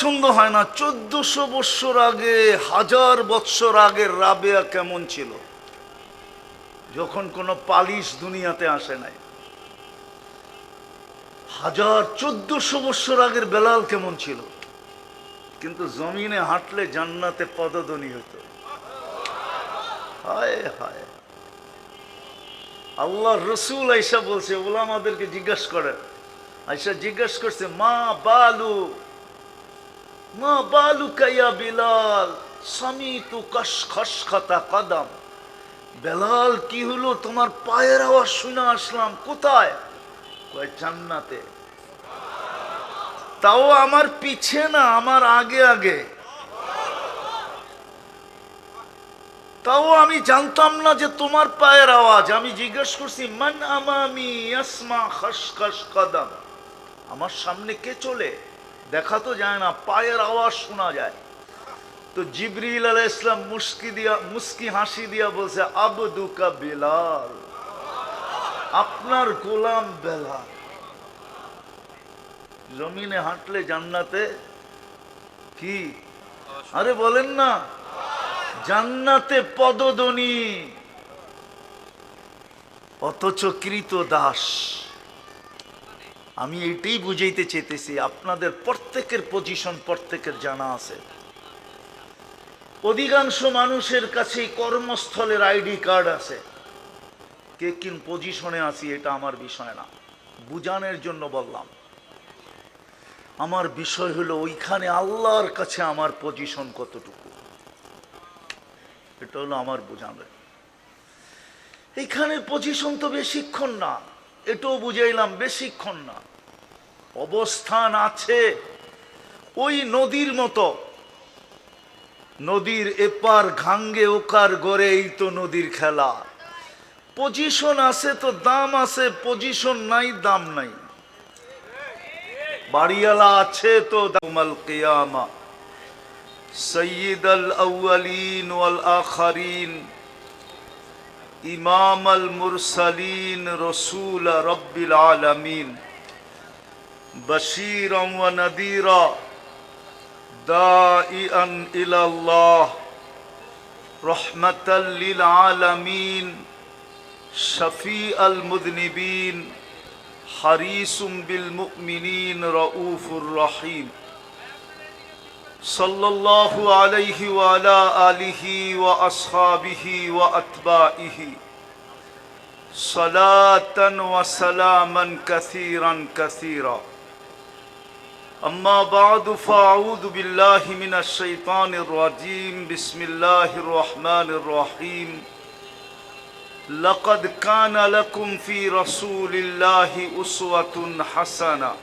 পছন্দ হয় না 1400 বৎসর আগে, 1000 বৎসর আগের রাবেয়া কেমন ছিল, যখন কোনো পালিশ দুনিয়াতে আসে নাই। 1400 বৎসর আগের বেলাল কেমন ছিল, কিন্তু জমিনে হাঁটলে জান্নাতে পদধ্বনি হতো। হায় হায়, আল্লাহ রসুল আইসা বলছে, ওলামাদেরকে জিজ্ঞাসা করেন, আইসা জিজ্ঞাসা করছে, মা বালু কাইয়া বিলাল সামিতু খসখসখাতা কদম। বেলাল, কি হলো, তোমার পায়ের আওয়াজ শুনে আসলাম। কোথায়? কয় জান্নাতে। তাও আমার পিছে না, আমার আগে আগে। তাও আমি জানতাম না যে তোমার পায়ের আওয়াজ। আমি জিজ্ঞেস করছি, মান আমামি ইয়াসমা খসখস কদম, আমার সামনে কে চলে? দেখা তো যায় না, পায়ের আওয়াজ শোনা যায়। তো জিবরিল আলাইহিস সালাম মুস্কি হাসি দিয়া বলছে, আবদুকা বিলাল, আপনার গোলাম বেলাল। জমিনে হাঁটলে জান্নাতে কি? আরে বলেন না, জান্নাতে পদধ্বনি। অথচ কৃত দাস। আমি এটাই বুঝাইতে চেয়েছি, আপনাদের প্রত্যেকের পজিশন প্রত্যেকের জানা আছে। অধিকাংশ মানুষের কাছে কর্মস্থলের আইডি কার্ড আছে, কে কিন পজিশনে আছি এটা আমার বিষয় না, বুঝানোর জন্য বললাম। আমার বিষয় হলো ওইখানে আল্লাহর কাছে আমার পজিশন কতটুকু, এটা হলো আমার বোঝানো। এইখানে পজিশন তো বেশিক্ষণ না, এটাও বুঝাইলাম বেশিক্ষণ না। অবস্থান আছে ওই নদীর মতো, নদীর এপার ঘাঙ্গে ওকার গড়ে, এই তো নদীর খেলা। পজিশন আছে তো দাম আছে, পজিশন নাই দাম নাই। বাড়িওয়ালা আছে তো দামাল কিয়ামা, সৈয়দুল আউয়ালিন ওয়াল আখিরিন, ইমামুল মুরসালিন, রাসূল রাব্বিল আলামিন, বাশীরান ওয়া নাযীরা, দাঈআন ইলাল্লাহ, রাহমাতাল লিল আলামিন, শফীউল মুযনিবিন, হারিসুম বিল মুমিনিন, রাউফুর রহিম। সাল্লাল্লাহু আলাইহি ওয়া আলা আলিহি ওয়া আসহাবিহি ওয়া আতবাইহি সালাতান ওয়া সালামান কাসীরান কাসীরা। আম্মা বা'দু ফাআউযু বিল্লাহি মিনাশ শাইতানির রাজীম। বিসমিল্লাহির রহমানির রহিম। লাকাদ কানা লাকুম ফি রাসূলিল্লাহি উসওয়াতুন হাসানাহ।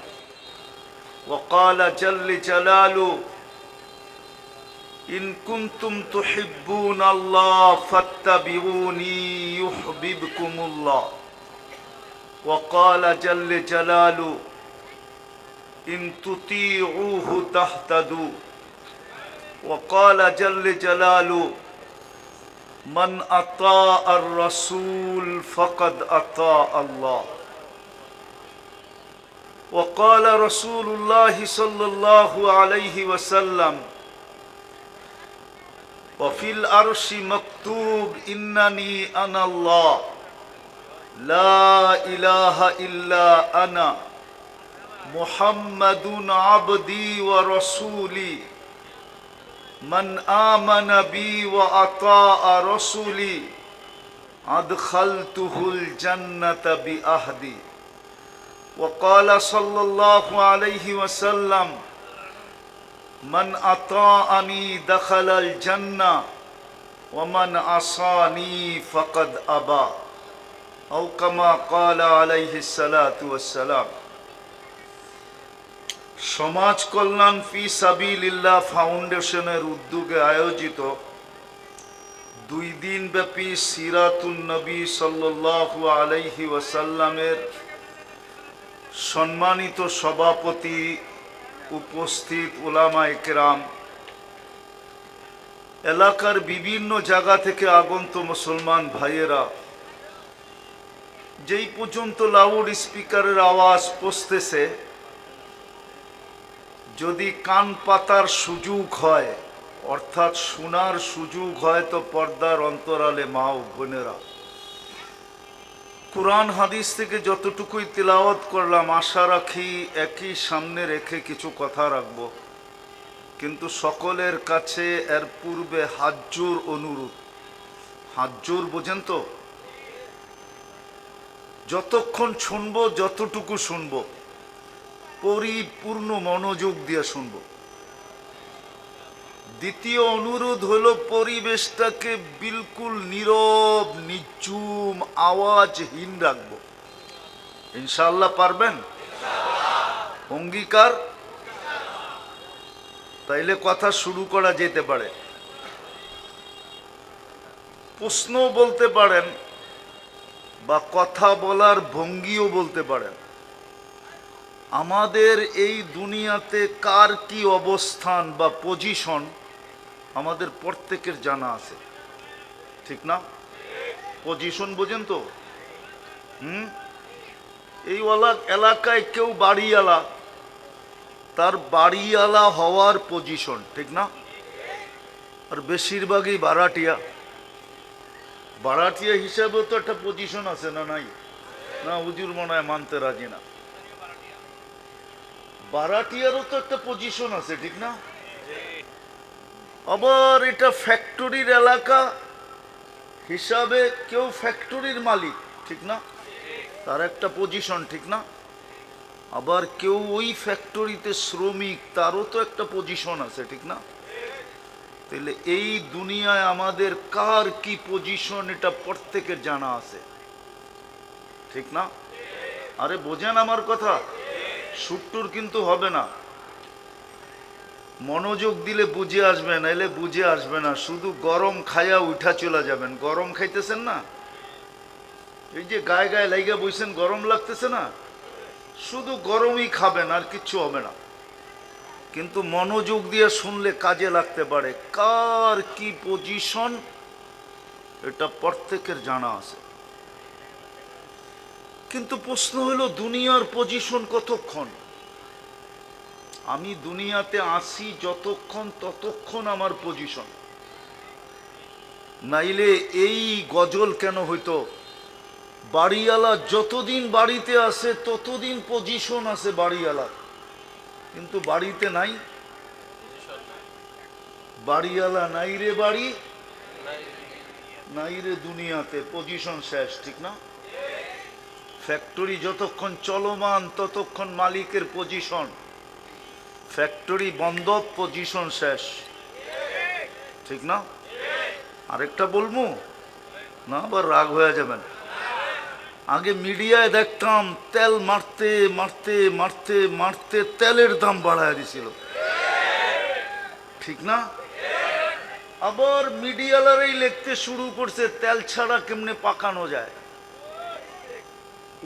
ওয়া ক্বালা জাল্লা জালালুহু, ইন কুনতুম তুহিব্বুনাল্লাহ ফাত্তাবিউনি ইউহিব্বুকুমুল্লাহ। ওয়া ক্বালা জাল্লা জালালুহু, ইন তুতিউহু তাহতাদু। ওয়া ক্বালা জাল্লা জালালুহু, মান আতাআর রাসূল ফাকাদ আতাআ আল্লাহ। ওয়া ক্বালা রাসূলুল্লাহ সাল্লাল্লাহু আলাইহি ওয়াসাল্লাম, ওয়া ফিল আরশি মাকতুব ইন্নানি আনাল্লাহ, লা ইলাহা ইল্লা আনা, মুহাম্মাদুন আবদি ওয়া রাসূলি, মান আমানা বি ওয়া আতাআ রাসূলি আদখালতুহুল জান্নাতা বিআহদি। ওয়া ক্বালা সাল্লাল্লাহু আলাইহি ওয়াসাল্লাম, মান আতাআনি দাখালাল জান্নাহ ওয়া মান আসানি ফাকাদ আবা, আও কামা ক্বালা আলাইহিস সালাতু ওয়াসসালাম। সমাজ কল্যাণ ফি সাবিলিল্লাহ ফাউন্ডেশনের উদ্যোগে আয়োজিত 2 দিন ব্যাপী সিরাতুন নবী সাল্লাল্লাহু আলাইহি ওয়াসাল্লামের সম্মানিত সভাপতি, উপস্থিত উলামায়ে কেরাম, এলাকার বিভিন্ন জায়গা থেকে আগত মুসলমান ভাইয়েরা, যেই পর্যন্ত লাউড স্পিকারের আওয়াজ পৌঁছতেছে, যদি কান পাতার সুযোগ হয়, অর্থাৎ শোনার সুযোগ হয়, তো পর্দার অন্তরালে মা ও বোনেরা, কুরআন হাদিস থেকে যতটুকুই তিলাওয়াত করলাম, আশা রাখি একই সামনে রেখে কিছু কথা রাখব। কিন্তু সকলের কাছে এর পূর্বে হাতজোর অনুরোধ। হাতজোর বোঝেন তো? যতক্ষণ শুনবো, যতটুকু শুনবো, পরিপূর্ণ মনোযোগ দিয়ে শুনবো। দ্বিতীয় অনুরোধ হলো পরিবেশটাকে বিলকুল নীরব, নিঝুম, আওয়াজহীন রাখবো। ইনশাআল্লাহ পারবেন? অঙ্গীকার? তাইলে কথা শুরু করা যেতে পারে। প্রশ্ন বলতে পারেন বা কথা বলার ভঙ্গিও বলতে পারেন। আমাদের এই দুনিয়াতে কার কি অবস্থান বা পজিশন আমাদের প্রত্যেকের জানা আছে, ঠিক না? পজিশন বোঝেন তো? এই এলাকায় কেউ বাড়িওয়ালা, তার বাড়িওয়ালা হওয়ার পজিশন, ঠিক না? আর বেশিরভাগই ভাড়াটিয়া। ভাড়াটিয়া হিসাবেও তো একটা পজিশন আছে, না নাই? না, হুজুর মনে হয় মানতে রাজি না। ভাড়াটিয়ারও তো একটা পজিশন আছে, ঠিক না? আবার এটা ফ্যাক্টরির এলাকা হিসাবে কেউ ফ্যাক্টরির মালিক, ঠিক না? তার একটা পজিশন, ঠিক না? আবার কেউ ওই ফ্যাক্টরিতে শ্রমিক, তারও তো একটা পজিশন আছে, ঠিক না? তাহলে এই দুনিয়ায় আমাদের কার কি পজিশন এটা প্রত্যেকের জানা আছে, ঠিক না? আরে বোঝেন আমার কথা? সুট্টুর কিন্তু হবে না, মনোযোগ দিলে বুঝে আসবে, নাইলে বুঝে আসবে না। শুধু গরম খাইয়া উঠা চলে যাবেন। গরম খাইতেছেন না, এই যে গায়ে গায়ে লাইগা বইছেন, গরম লাগতেছে না, শুধু গরমই খাবেন, আর কিচ্ছু হবে না। কিন্তু মনোযোগ দিয়ে শুনলে কাজে লাগতে পারে। কার কি পজিশন এটা প্রত্যেকের জানা আছে। কিন্তু প্রশ্ন হলো দুনিয়ার পজিশন কতক্ষণ? আমি দুনিয়াতে আসি যতক্ষণ, ততক্ষণ আমার পজিশন। নাইলে এই গজল কেন হইতো? বাড়িওয়ালা যতদিন বাড়িতে আসে ততদিন পজিশন আছে বাড়িওয়ালা, কিন্তু বাড়িতে নাই, বাড়িওয়ালা নাই রে বাড়ি, নাই রে দুনিয়াতে, পজিশন শেষ, ঠিক না? ফ্যাক্টরি যতক্ষণ চলমান ততক্ষণ মালিকের পজিশন, ফ্যাক্টরি বন্ধ, পজিশন শেষ, ঠিক না? আরেকটা বলবো না, আবার রাগ হয়ে যাবেন। আগে মিডিয়ায় দেখতাম তেল মারতে মারতে মারতে মারতে তেলের দাম বাড়ায় দিছিল, ঠিক না? আবার মিডিয়ালারাই লিখতে শুরু করছে তেল ছাড়া কেমনে পাকানো যায়।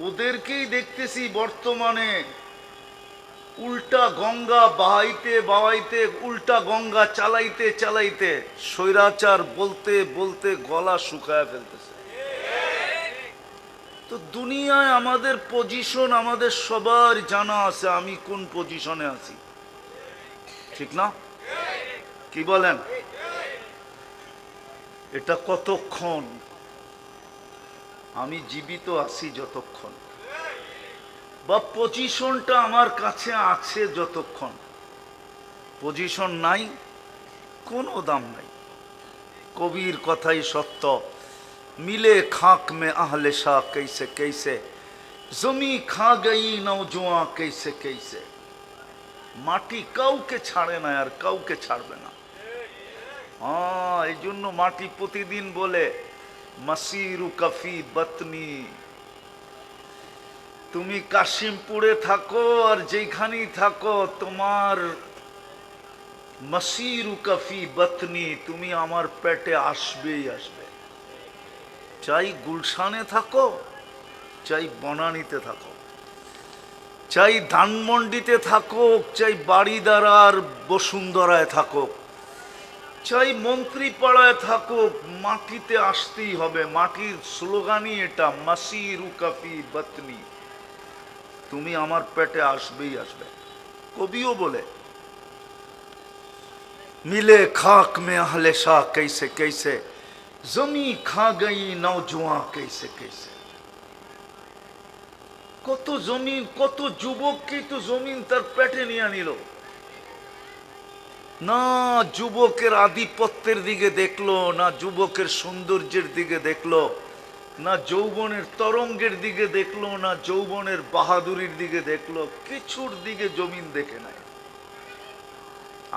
ওদেরকেই দেখতেছি বর্তমানে উল্টা গঙ্গা বাহাইতে বাহাইতে, উল্টা গঙ্গা চালাইতে চালাইতে স্বৈরাচার বলতে বলতে গলা শুকায় ফেলতেছে। তো দুনিয়ায় আমাদের পজিশন আমাদের সবার জানা আছে, আমি কোন পজিশনে আছি, ঠিক না? কি বলেন? এটা কতক্ষণ? আমি জীবিত আছি যতক্ষণ, বা পজিশনটা আমার কাছে আছে যতক্ষণ। পজিশন নাই, কোনো দাম নাই। কবির কথাই সত্য, মিলে খাক মে আহলে শাহ कैसे कैसे, জমি খা গই নওজোয়ান कैसे कैसे। মাটি কাউকে ছাড়ে না, আর কাউকে ছাড়বে না। এই জন্য মাটি প্রতিদিন বলে মাসিরু কফি বতনি, তুমি কাশিমপুরে থাকো আর যেখানেই থাকো, তোমার মাসিরু কফি বতনি, তুমি আমার পেটে আসবেই আসবে। চাই গুলশানে থাকো, চাই বনানীতে থাকো, চাই ধানমন্ডিতে থাকো, চাই বাড়িদারার বসুন্ধরায় থাকো, চাই মন্ত্রীপাড়ায় থাকো, মাটিতে আসতেই হবে। মাটির স্লোগানই এটা, মাসিরু কফি বতনি, তুমি আমার পেটে আসবেই আসবে। কবিও বলে मिले खाक में अहले शाह कैसे कैसे, जमी खा गई नौजुआ कैसे कैसे। কত জমিন, কত যুবককেই তো জমিন তার পেটে নিয়ে নিল। না যুবকের আধিপত্যের দিকে দেখলো, না যুবকের সৌন্দর্যের দিকে দেখলো, না যৌবনের তরঙ্গের দিকে দেখলো, না যৌবনের বাহাদুরির দিকে দেখলো, কিছুর দিকে জমিন দেখে নাই।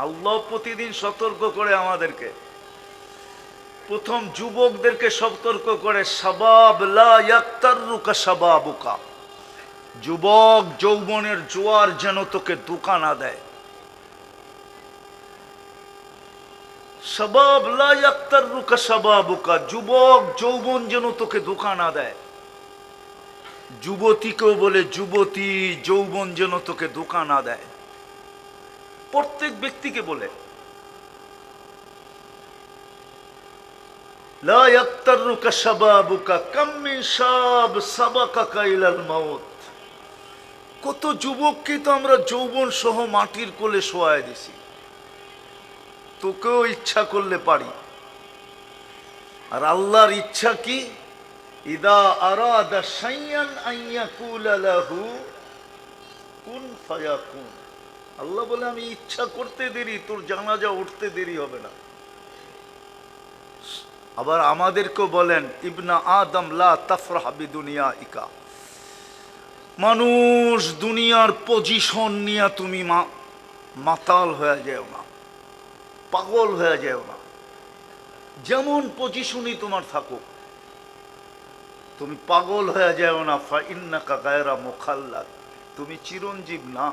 আল্লাহ প্রতিদিন সতর্ক করে আমাদেরকে। প্রথম যুবকদেরকে সতর্ক করে, শাবাব লা ইয়াক্তাররুকা শাবাবুকা, যুবক যৌবনের জোয়ার যেন তোকে ধোঁকা না দেয়। শাবাব লা ইয়াক্তাররুকা শাবাবুকা, যুবক যৌবন যেন তোকে ধোঁকা না দেয়। যুবতীকেও বলে যুবতী, যৌবন যেন তোকে ধোঁকা না দেয়। প্রত্যেক ব্যক্তিকে বলে লা ইয়াক্তাররুকা শাবাবুকা কাম মিন শাব সাবাকাকা ইলাল মাউত। কত যুবককে তো আমরা যৌবন সহ মাটির কোলে শোয়ায় দিছি। তোকেও ইচ্ছা করলে পারি। আর আল্লাহর ইচ্ছা কি? ইদা আরাদা শাইয়ান আন ইয়াকুলা লাহু কুন ফায়াকুন। আল্লাহ বলে আমি ইচ্ছা করতে দেরি, তোর জানাজা উঠতে দেরি হবে না। আবার আমাদেরকেও বলেন ইবনা আদম লা তাফরাহ বিদুনিয়াইকা, মানুষ দুনিয়ার পজিশন নিয়ে তুমি মাতাল হয়ে যাও না, পাগল হয়ে যাও না। যেমন পজিশনই তোমার থাকুক, তুমি পাগল হয়ে যাও না। ফা ইন্নাকা গায়রা মুখাল্লাদ, তুমি চিরঞ্জীব না।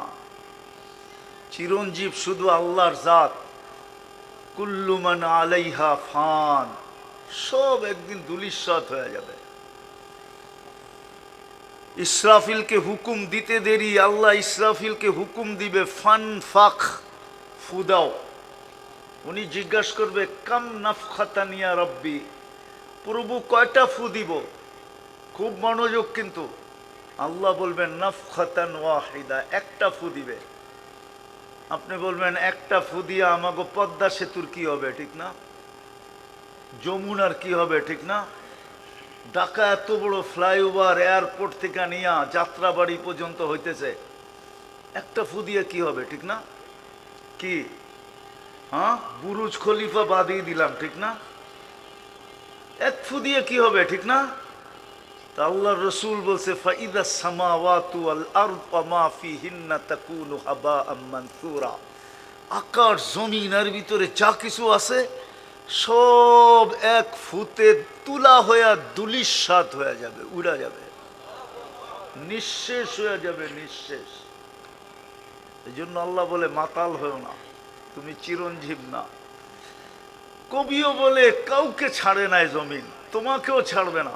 চিরঞ্জীব শুধু আল্লাহর জাত। কুল্লু মান আলাইহা ফান, সব একদিন ধূলিসাৎ হয়ে যাবে। ইসরাফিলকে হুকুম দিতে দেরি, আল্লাহ ইসরাফিলকে হুকুম দিবে ফান ফাখ, ফুদাও। উনি জিজ্ঞাসা করবে কাম নাফখাতান ইয়া রব্বি, প্রভু কয়টা ফু দিব? খুব মনোযোগ কিন্তু। আল্লাহ বলবেন নাফখাতান ওয়াহিদা, একটা ফু দিবে। আপনি বলবেন একটা ফু দিয়ে আমাকে পদ্মা সেতুর কি হবে, ঠিক না? যমুনার কি হবে, ঠিক না? ঢাকা এত বড় ফ্লাইওভার এয়ারপোর্ট থেকে নিয়ে যাত্রাবাড়ি পর্যন্ত হইতেছে, একটা ফু দিয়ে কি হবে, ঠিক না? কি হ্যাঁ, বুরুজ খলিফা বাদিয়ে দিলাম, ঠিক না? এক ফু দিয়ে কি হবে, ঠিক না? তা আল্লাহ রসুল বলছে ফাইদা সামাওয়াতু ওয়াল আরদ ওয়া মা ফিহিন্না তাকুনু হাবাআম মানসুরা, আকাশ জমিনের ভিতরে যা কিছু আছে সব এক ফুতে তুলা হয়ে ধূলিসাৎ হয়ে যাবে, উড়া যাবে, নিঃশেষ হয়ে যাবে, নিঃশেষ। এই জন্য আল্লাহ বলে মাতাল হয়েও না, তুমি চিরঞ্জীব না। কবিও বলে কাউকে ছাড়ে নাই জমিন, তোমাকেও ছাড়বে না।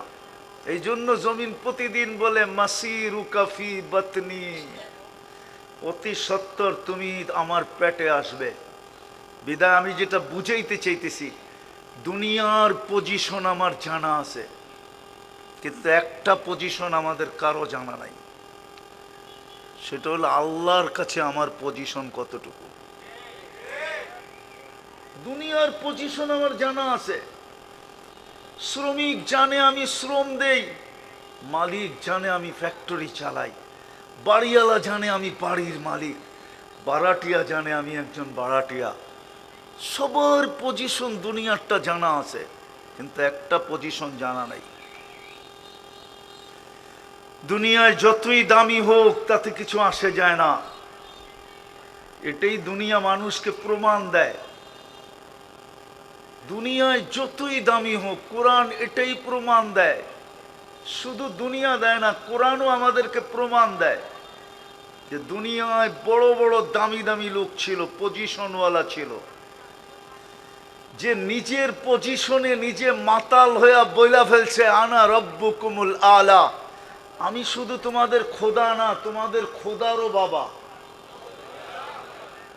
এই জন্য জমিন প্রতিদিন বলে মাসিরু কাফি বাতনি, অতি সত্তর তুমি আমার পেটে আসবে। বিদায় আমি যেটা বুঝাইতে চাইতেছি, দুনিয়ার পজিশন আমার জানা আছে, কিন্তু একটা পজিশন আমাদের কারো জানা নাই। সেটা হলো আল্লাহর কাছে আমার পজিশন কতটুকু। দুনিয়ার পজিশন আমার জানা আছে। শ্রমিক জানে আমি শ্রম দেই, মালিক জানে আমি ফ্যাক্টরি চালাই, বাড়িওয়ালা জানে আমি বাড়ির মালিক, বারাটিয়া জানে আমি একজন বারাটিয়া। সবার পজিশন দুনিয়ারটা জানা আছে, কিন্তু একটা পজিশন জানা নাই। দুনিয়ায় যতই দামি হোক তাতে কিছু আসে যায় না। এটাই দুনিয়া মানুষকে প্রমাণ দেয়। দুনিয়ায় যতই দামি হোক, কোরআন এটাই প্রমাণ দেয়। শুধু দুনিয়া দেয় না, কোরআনও আমাদেরকে প্রমাণ দেয় যে দুনিয়ায় বড় বড় দামি দামি লোক ছিল, পজিশনওয়ালা ছিল, যে নিজের পজিশনে নিজে মাতাল হয়ে বইলা ফেলছে আনা রব্বুকুমুল আলা, আমি শুধু তোমাদের খোদা না, তোমাদের খোদারও বাবা।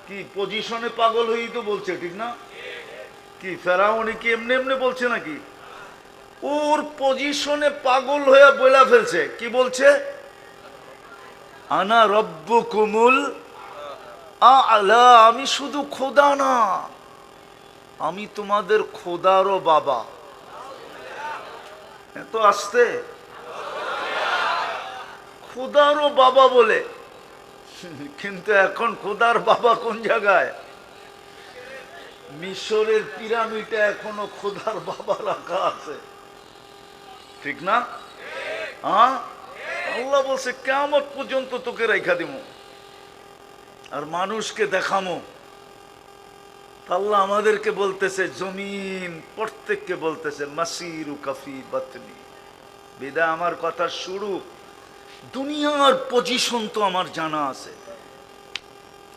কি পজিশনে পাগল হয়েই তো বলছে, ঠিক না? কি ফেরাউনি কি এমনি এমনি বলছে নাকি? ওর পজিশনে পাগল হয়ে বইলা ফেলছে, কি বলছে? আনা রব্বুকুমুল আলা, আমি শুধু খোদা না, আমি তোমাদের খোদারও বাবা। এত আসতে খোদারও বাবা বলে, কিন্তু এখন খোদার বাবা কোন জায়গায়? মিশরের পিরামিডে এখনো খোদার বাবা রাখা আছে, ঠিক না? হ্যাঁ, আল্লাহ বলছে কিয়ামত পর্যন্ত তোকে রাখা দিব আর মানুষকে দেখামো। আল্লাহ আমাদেরকে বলতেছে, জমিন প্রত্যেককে বলতেছে মাসিরু কাফি বাতনি। বিদায় আমার কথা শুরু। দুনিয়ার পজিশন তো আমার জানা আছে,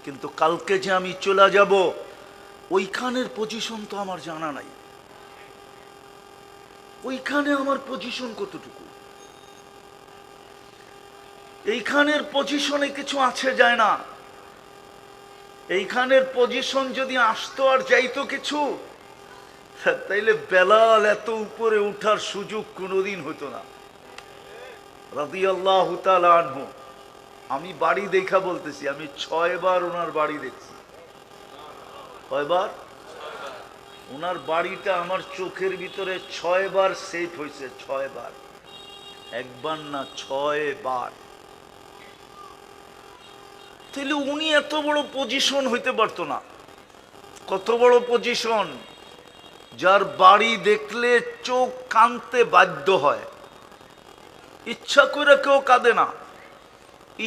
কিন্তু কালকে যে আমি চলে যাব ওইখানের পজিশন তো আমার জানা নাই। ওইখানে আমার পজিশন কতটুকু, এইখানের পজিশনে কিছু আছে যায় না। এইখানের পজিশন যদি আসতো আর যাইতো কিছু, তাইলে বেলাল এত উপরে উঠার সুযোগ কোনোদিন হতো না। রাদিয়াল্লাহু তাআলা আনহু, আমি বাড়ি দেখা বলতেছি, আমি 6 বার ওনার বাড়ি দেখছি। কয়বার? ওনার বাড়িটা আমার চোখের ভিতরে 6 বার সেট হয়েছে। 6 বার, একবার না 6 বার। তাহলে উনি এত বড় পজিশন হইতে পারতো না? কত বড় পজিশন, যার বাড়ি দেখলে চোখ কাঁদতে বাধ্য হয়। ইচ্ছা করে কেউ কাঁদে না,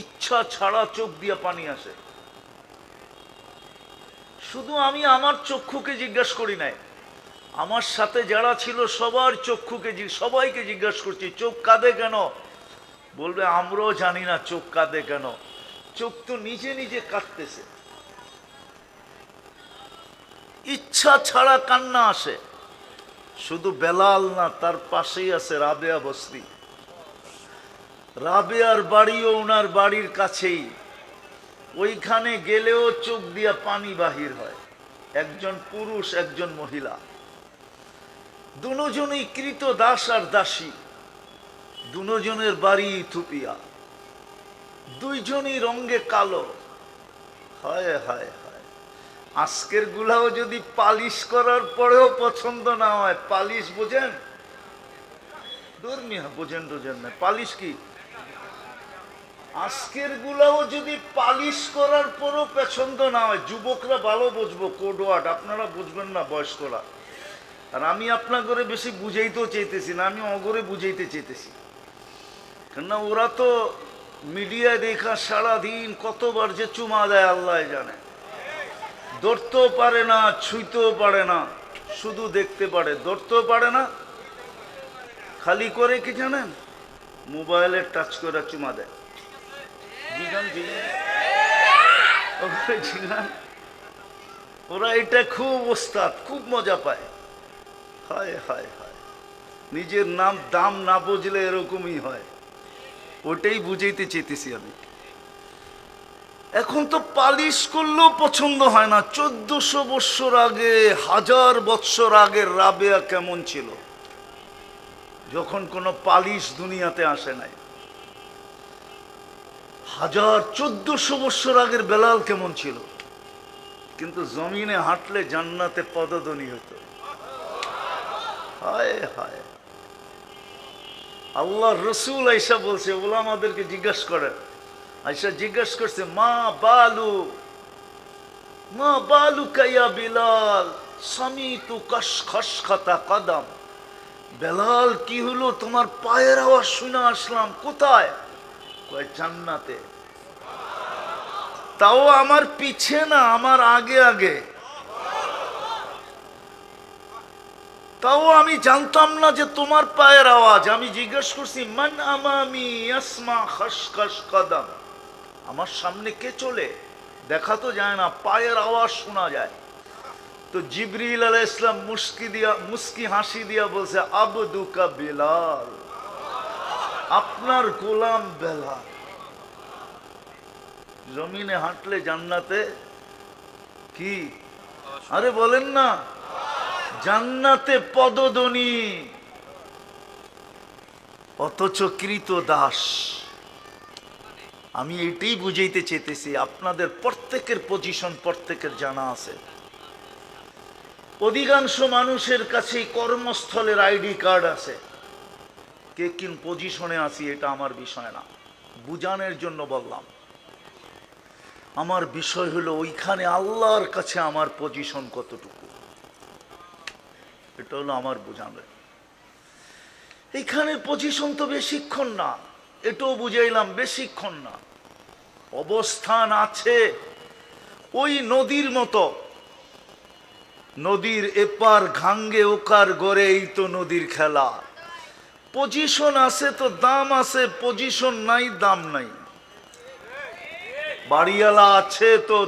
ইচ্ছা ছাড়া চোখ দিয়ে পানি আসে। শুধু আমি আমার চক্ষুকে জিজ্ঞেস করি নাই, আমার সাথে যারা ছিল সবার চক্ষুকে, সবাইকে জিজ্ঞেস করছি চোখ কাঁদে কেন? বলবে আমরাও জানি না চোখ কাঁদে কেন, চোখ তো নিজে নিজে কাঁদতেছে। ইচ্ছা ছাড়া কান্না আসে। শুধু বেলাল না, তার পাশেই আছে রাবেয়া বস্তি। রাবেয়ার বাড়িও ওনার বাড়ির কাছেই। ওইখানে গেলেও চোখ দিয়া পানি বাহির হয়। একজন পুরুষ, একজন মহিলা, দুজনেই কৃত দাস আর দাসী। দুজনের বাড়ি ইথিওপিয়া, দুইজনই রঙে কালো। হায় হায় হায়, আজকের গুলাও যদি পালিশ করার পরেও পছন্দ না হয়, পালিশ বোঝেন? ধর্মীয় বোঝেন টোঝেন না, পালিশ কি? আজকের গুলাও যদি পালিশ করার পরও পছন্দ না হয়, যুবকরা ভালো বুঝবো, কোড ওয়ার্ড আপনারা বুঝবেন না বয়স্করা। আর আমি আপনাকে বেশি বুঝাইতেও চাইতেছি না, আমি অগরে বুঝাইতে চাইতেছি। কেননা ওরা তো মিডিয়ায় দেখা সারাদিন কতবার যে চুমা দেয় আল্লাহ জানে। ধরতেও পারে না, ছুঁইতেও পারে না, শুধু দেখতে পারে। ধরতেও পারে না, খালি করে কি জানেন, মোবাইলে টাচ করে চুমা দেয়। জিগান জিগান জিগান, ওরা এটা খুব ওস্তাদ, খুব মজা পায়। হায় হায় হায়, নিজের নাম দাম না বুঝলে এরকমই হয়। ওটাই বুঝাইতে চেয়েছি আমি। এখন তো পালিশ করলেও পছন্দ হয় না। 1400 বৎসর আগে, 1000 বৎসর আগের রাবেয়া কেমন ছিল, যখন কোনো পালিশ দুনিয়াতে আসে নাই। 1400 বৎসর আগের বেলাল কেমন ছিল, কিন্তু জমিনে হাঁটলে জান্নাতে পদধ্বনি হতো। হায় হায়, আল্লাহ রসুল আইসা বলছে, ওলামাদেরকে জিজ্ঞাসা করেন, আইসা জিজ্ঞাসা করছে মা বালু কাইয়া বিলাল সামিতু খসখতা কদম। বেলাল কি হলো, তোমার পায়ের আওয়াজ শুনে আসলাম। কোথায়? কয় জান্নাতে। তাও আমার পিছে না, আমার আগে আগে। তাও আমি জানতাম না যে তোমার পায়ের আওয়াজ। আমি জিজ্ঞেস করছি মান আমামি আসমা খসখস কদম, আমার সামনে কে চলে? দেখা তো যায় না, পায়ের আওয়াজ শোনা যায়। তো জিবরিল আলাইহিস সালাম মুস্কি হাসি দিয়া বলছে আবদুকা বিলাল, আপনার গোলাম বেলাল। জমিনে হাঁটলে জান্নাতে কি? আরে বলেন না, জান্নাতে পদধ্বনি, অথচ কৃত দাস। আমি এটাই বুঝাইতে চেয়েছি, আপনাদের প্রত্যেকের পজিশন প্রত্যেকের জানা আছে। অধিকাংশ মানুষের কাছেই কর্মস্থলের আইডি কার্ড আছে। কে কোন পজিশনে আছি এটা আমার বিষয় না, বুঝানোর জন্য বললাম। আমার বিষয় হলো ওইখানে আল্লাহর কাছে আমার পজিশন কতটুকু, এটা হলো আমার বোঝানো। এইখানের পজিশন তো বেশিক্ষণ না, এটাও বুঝাইলাম বেশিক্ষণ না। অবস্থান আছে ওই নদীর মতো, নদীর এপার ঘাঙ্গে ওকার গড়ে, এই তো নদীর খেলা। পজিশন আছে তো দাম আছে, পজিশন নাই দাম নাই। বাড়িওয়ালা আছে তো